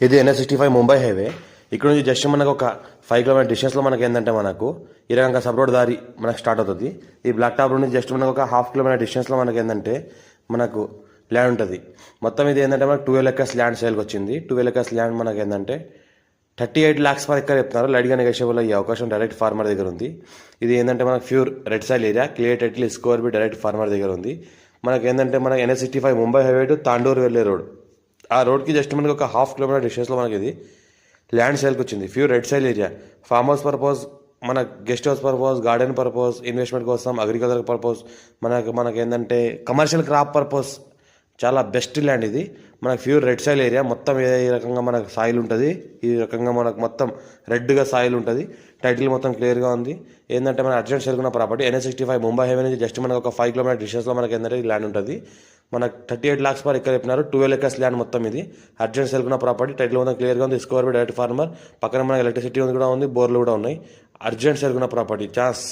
ఇది NH65 Mumbai highway. ఇక్కడ నుంచి జస్ట్ మనకు ఒక 5 కిలోమీటర్ డిస్టెన్స్లో మనకి ఏంటంటే మనకు ఈ రకంగా సబ్ రోడ్ దారి మనకు స్టార్ట్ అవుతుంది. ఈ బ్లాక్ టాప్ నుంచి జస్ట్ మనకు ఒక 1/2 కిలోమీటర్ డిస్టెన్స్లో మనకి ఏంటంటే మనకు ల్యాండ్ ఉంటుంది. మొత్తం ఇది ఏంటంటే మనకు 12 ఎకర్స్ ల్యాండ్ సేల్కి వచ్చింది. 12 ఎకర్స్ ల్యాండ్ మనకి ఏంటంటే 38 lakhs పర్ ఎకర్ చెప్తున్నారు. లైట్గా నెగోషియబుల్ అయ్యే అవకాశం డైరెక్ట్ ఫార్మర్ దగ్గర ఉంది. ఇది ఏంటంటే మనకు pure red soil area, clear title స్కోర్ బి డైరెక్ట్ ఫార్మర్ దగ్గర ఉంది. మనకి ఏంటంటే మన NH65 Mumbai highway to Tandur వెళ్ళే రోడ్. ఆ రోడ్కి జస్ట్ మనకి ఒక 1/2 కిలోమీటర్ డిస్టెన్స్లో మనకి ఇది ల్యాండ్ సేల్కి వచ్చింది. Pure red soil area, farm house purpose, మన guest house purpose, garden purpose, investment కోసం, అగ్రికల్చర్ పర్పస్, మనకి ఏంటంటే కమర్షియల్ క్రాప్ పర్పస్ చాలా బెస్ట్ ల్యాండ్ ఇది. మనకు ప్యూర్ రెడ్ సాయిల్ ఏరియా. మొత్తం ఈ రకంగా మనకు సాయిల్ ఉంటుంది. ఈ రకంగా మనకు మొత్తం రెడ్గా సాయిల్ ఉంటుంది. టైటిల్ మొత్తం క్లియర్గా ఉంది. ఏంటంటే మన అర్జెంట్ సేల్ ఉన్న ప్రాపర్టీ NH65 ముంబై హైవే నుంచి జస్ట్ మనకు ఒక 5 కిలోమీటర్ డిస్టెన్స్లో మనకి ఏంటంటే ల్యాండ్ ఉంటుంది. మనకు 38 lakhs పర్ ఎకర్ చెప్పినారు. 12 ఎకర్స్ ల్యాండ్ మొత్తం ఇది. అర్జెంట్ సేల్ ఉన్న ప్రాపర్టీ. టైటిల్ మొత్తం క్లియర్గా ఉంది. స్కోర్ బి డైరెక్ట్ ఫార్మర్. పక్కన మనకి ఎలక్ట్రిసిటీ కూడా ఉంది, బోర్లు కూడా ఉన్నాయి. అర్జెంట్ సేల్ ఉన్న ప్రాపర్టీ ఛాన్స్